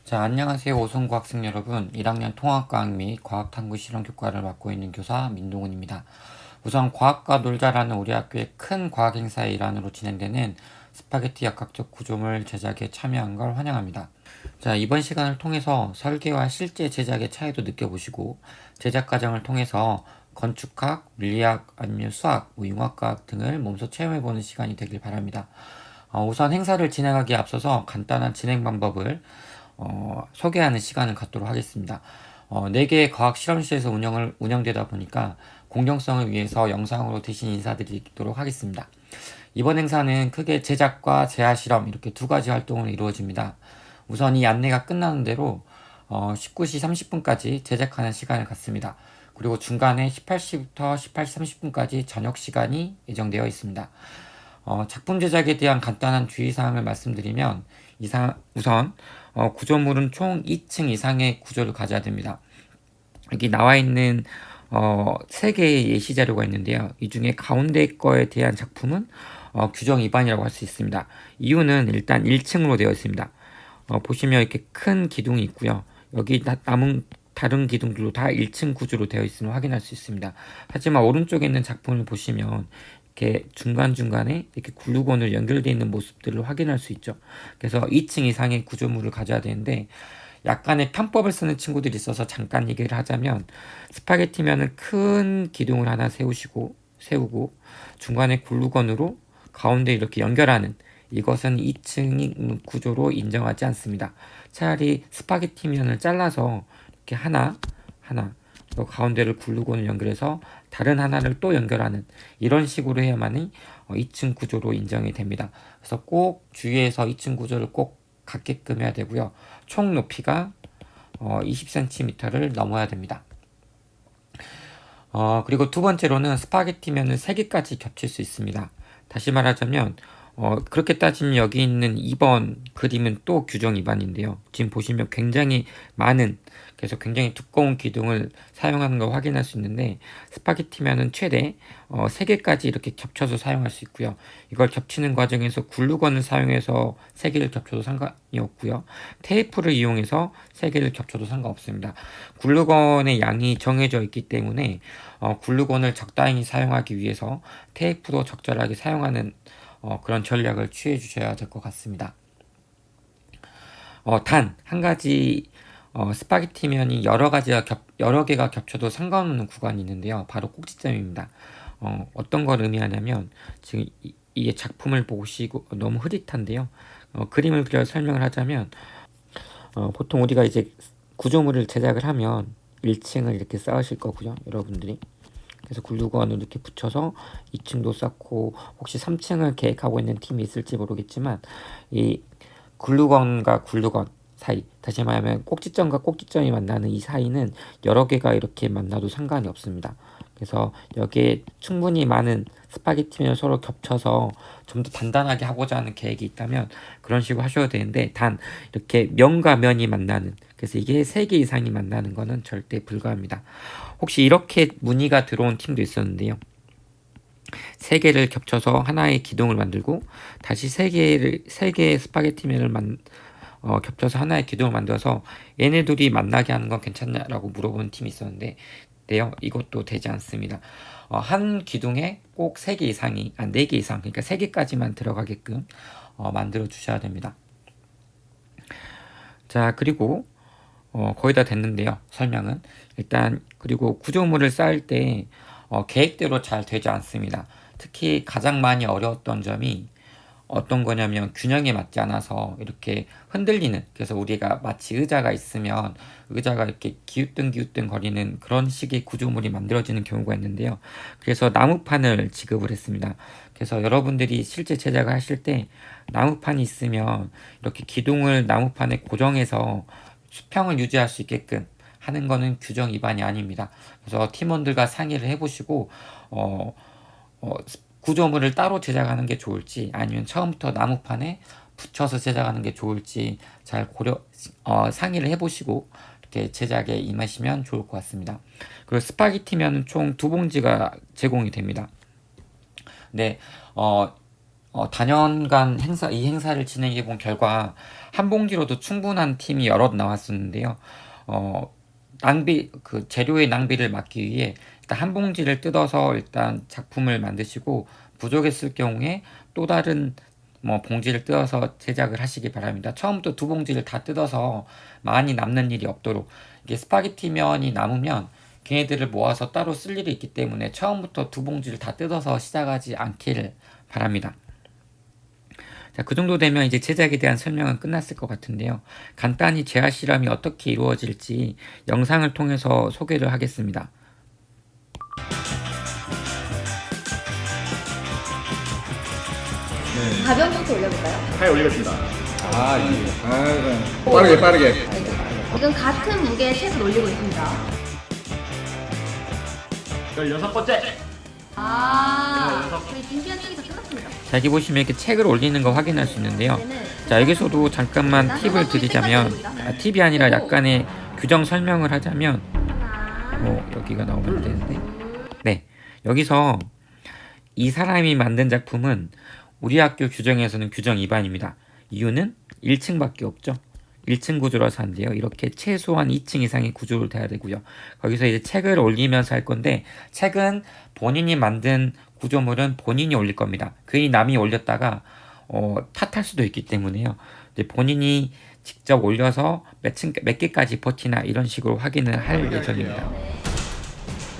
자, 안녕하세요. 오송고 학생 여러분. 1학년 통합과학 및 과학탐구 실험교과를 맡고 있는 교사 민동훈입니다. 우선 과학과 놀자라는 우리 학교의 큰 과학 행사의 일환으로 진행되는 스파게티 역학적 구조물 제작에 참여한 걸 환영합니다. 자, 이번 시간을 통해서 설계와 실제 제작의 차이도 느껴보시고 제작 과정을 통해서 건축학, 물리학, 아니면 수학, 융합과학 등을 몸소 체험해보는 시간이 되길 바랍니다. 우선 행사를 진행하기에 앞서서 간단한 진행 방법을 소개하는 시간을 갖도록 하겠습니다. 4개의 과학 실험실에서 운영되다 보니까 공정성을 위해서 영상으로 대신 인사드리도록 하겠습니다. 이번 행사는 크게 제작과 재하 실험 이렇게 두 가지 활동으로 이루어집니다. 우선 이 안내가 끝나는 대로 19시 30분까지 제작하는 시간을 갖습니다. 그리고 중간에 18시부터 18시 30분까지 저녁 시간이 예정되어 있습니다. 작품 제작에 대한 간단한 주의사항을 말씀드리면 우선 구조물은 총 2층 이상의 구조를 가져야 됩니다. 여기 나와 있는 3개의 예시 자료가 있는데요. 이 중에 가운데 거에 대한 작품은 규정 위반이라고 할 수 있습니다. 이유는 일단 1층으로 되어 있습니다. 보시면 이렇게 큰 기둥이 있고요. 여기 남은 다른 기둥들도 다 1층 구조로 되어 있음을 확인할 수 있습니다. 하지만 오른쪽에 있는 작품을 보시면 이렇게 중간중간에 이렇게 글루건으로 연결되어 있는 모습들을 확인할 수 있죠. 그래서 2층 이상의 구조물을 가져야 되는데 약간의 편법을 쓰는 친구들이 있어서 잠깐 얘기를 하자면 스파게티면은 큰 기둥을 하나 세우고 중간에 글루건으로 가운데 이렇게 연결하는 이것은 2층 구조로 인정하지 않습니다. 차라리 스파게티면을 잘라서 이렇게 하나 또 가운데를 글루건을 연결해서 다른 하나를 또 연결하는 이런 식으로 해야만이 2층 구조로 인정이 됩니다. 그래서 꼭 주위에서 2층 구조를 꼭 갖게끔 해야 되고요. 총 높이가 20cm를 넘어야 됩니다. 그리고 두 번째로는 스파게티면은 3개까지 겹칠 수 있습니다. 다시 말하자면 그렇게 따지면 여기 있는 2번 그림은 또 규정 위반인데요. 지금 보시면 굉장히 많은, 그래서 굉장히 두꺼운 기둥을 사용하는 걸 확인할 수 있는데 스파게티면은 최대 3개까지 이렇게 겹쳐서 사용할 수 있고요. 이걸 겹치는 과정에서 글루건을 사용해서 3개를 겹쳐도 상관이 없고요. 테이프를 이용해서 3개를 겹쳐도 상관없습니다. 글루건의 양이 정해져 있기 때문에 글루건을 적당히 사용하기 위해서 테이프도 적절하게 사용하는 그런 전략을 취해 주셔야 될 것 같습니다. 단 한 가지 스파게티면이 여러 개가 겹쳐도 상관없는 구간이 있는데요. 바로 꼭지점입니다. 어떤 걸 의미하냐면 지금 이 작품을 보시고 너무 흐릿한데요. 그림을 그려 설명을 하자면 보통 우리가 이제 구조물을 제작을 하면 1층을 이렇게 쌓으실 거고요. 여러분들이. 그래서 글루건을 이렇게 붙여서 2층도 쌓고 혹시 3층을 계획하고 있는 팀이 있을지 모르겠지만 이 글루건과 글루건 사이, 다시 말하면 꼭지점과 꼭지점이 만나는 이 사이는 여러 개가 이렇게 만나도 상관이 없습니다. 그래서 여기에 충분히 많은 스파게티면을 서로 겹쳐서 좀 더 단단하게 하고자 하는 계획이 있다면 그런 식으로 하셔도 되는데, 단 이렇게 면과 면이 만나는, 그래서 이게 3개 이상이 만나는 거는 절대 불가합니다. 혹시 이렇게 문의가 들어온 팀도 있었는데요. 3개를 겹쳐서 하나의 기둥을 만들고 다시 3개의 스파게티면을 겹쳐서 하나의 기둥을 만들어서 얘네 둘이 만나게 하는 건 괜찮냐라고 물어보는 팀이 있었는데 이것도 되지 않습니다. 한 기둥에 꼭 3개 이상이, 4개 이상, 그러니까 3개까지만 들어가게끔 만들어 주셔야 됩니다. 자, 그리고 거의 다 됐는데요. 설명은. 일단, 그리고 구조물을 쌓을 때 계획대로 잘 되지 않습니다. 특히 가장 많이 어려웠던 점이 어떤 거냐면 균형에 맞지 않아서 이렇게 흔들리는, 그래서 우리가 마치 의자가 있으면 의자가 이렇게 기우뚱기우뚱 거리는 그런 식의 구조물이 만들어지는 경우가 있는데요. 그래서 나무판을 지급을 했습니다. 그래서 여러분들이 실제 제작을 하실 때 나무판이 있으면 이렇게 기둥을 나무판에 고정해서 수평을 유지할 수 있게끔 하는 거는 규정 위반이 아닙니다. 그래서 팀원들과 상의를 해보시고 구조물을 따로 제작하는 게 좋을지 아니면 처음부터 나무판에 붙여서 제작하는 게 좋을지 잘 상의를 해보시고 이렇게 제작에 임하시면 좋을 것 같습니다. 그리고 스파게티면은 총 2봉지가 제공이 됩니다. 네, 다년간 이 행사를 진행해 본 결과 한 봉지로도 충분한 팀이 여럿 나왔었는데요. 재료의 낭비를 막기 위해 일단 한 봉지를 뜯어서 일단 작품을 만드시고 부족했을 경우에 또 다른 봉지를 뜯어서 제작을 하시기 바랍니다. 처음부터 두 봉지를 다 뜯어서 많이 남는 일이 없도록. 이게 스파게티 면이 남으면 걔네들을 모아서 따로 쓸 일이 있기 때문에 처음부터 두 봉지를 다 뜯어서 시작하지 않기를 바랍니다. 자, 그 정도 되면 이제 제작에 대한 설명은 끝났을 것 같은데요. 간단히 재화 실험이 어떻게 이루어질지 영상을 통해서 소개를 하겠습니다. 가변부터 올려볼까요? 하에 올리겠습니다. 빠르게. 지금 같은 무게의 책을 올리고 있습니다. 16번째. 저희 준비한 책이 다 끝났습니다. 자, 여기 보시면 이렇게 책을 올리는 거 확인할 수 있는데요. 자, 여기서도 잠깐만 팁을 드리자면, 팁이 아니라 약간의 규정 설명을 하자면, 여기가 나오면 되는데, 네, 여기서 이 사람이 만든 작품은 우리 학교 규정에서는 규정 위반입니다. 이유는 1층밖에 없죠. 1층 구조라서 안 돼요. 이렇게 최소한 2층 이상의 구조로 돼야 되고요. 거기서 이제 책을 올리면서 할 건데, 책은 본인이 만든 구조물은 본인이 올릴 겁니다. 괜히 남이 올렸다가 탓할 수도 있기 때문에요. 이제 본인이 직접 올려서 몇 개까지 버티나 이런 식으로 확인을 할 예정입니다.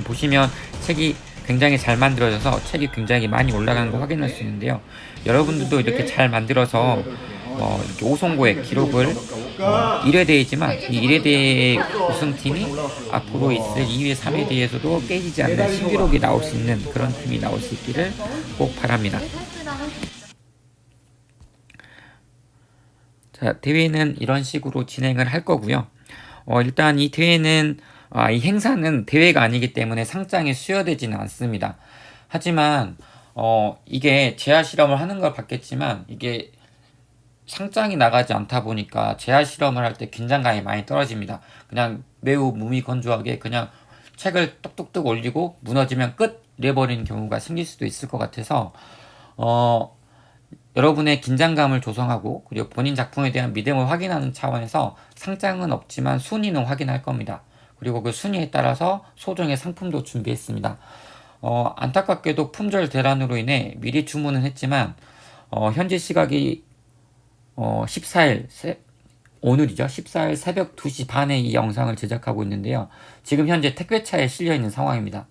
보시면 책이 굉장히 잘 만들어져서 책이 굉장히 많이 올라간 거 확인할 수 있는데요. 여러분들도 이렇게 잘 만들어서 이렇게 5성고의 기록을 1회대이지만 이 1회대 우승팀이 앞으로 있을 2회, 3회대에서도 깨지지 않는 신기록이 나올 수 있는 그런 팀이 나올 수 있기를 꼭 바랍니다. 자, 대회는 이런 식으로 진행을 할 거고요. 일단 이 대회는 이 행사는 대회가 아니기 때문에 상장이 수여되지는 않습니다. 하지만 이게 재화 실험을 하는 걸 봤겠지만 이게 상장이 나가지 않다 보니까 재화 실험을 할 때 긴장감이 많이 떨어집니다. 그냥 매우 무미건조하게 그냥 책을 뚝뚝뚝 올리고 무너지면 끝 이래버리는 경우가 생길 수도 있을 것 같아서 여러분의 긴장감을 조성하고 그리고 본인 작품에 대한 믿음을 확인하는 차원에서 상장은 없지만 순위는 확인할 겁니다. 그리고 그 순위에 따라서 소정의 상품도 준비했습니다. 안타깝게도 품절 대란으로 인해 미리 주문은 했지만 현재 시각이 14일 오늘이죠. 14일 새벽 2시 반에 이 영상을 제작하고 있는데요. 지금 현재 택배차에 실려 있는 상황입니다.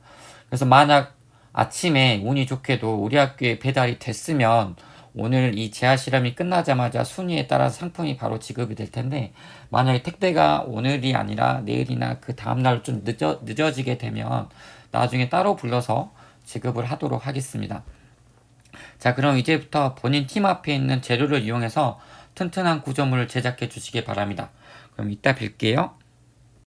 그래서 만약 아침에 운이 좋게도 우리 학교에 배달이 됐으면 오늘 이 재화 실험이 끝나자마자 순위에 따라서 상품이 바로 지급이 될 텐데 만약에 택배가 오늘이 아니라 내일이나 그 다음날 좀 늦어지게 되면 나중에 따로 불러서 지급을 하도록 하겠습니다. 자, 그럼 이제부터 본인 팀 앞에 있는 재료를 이용해서 튼튼한 구조물을 제작해 주시기 바랍니다. 그럼 이따 뵐게요.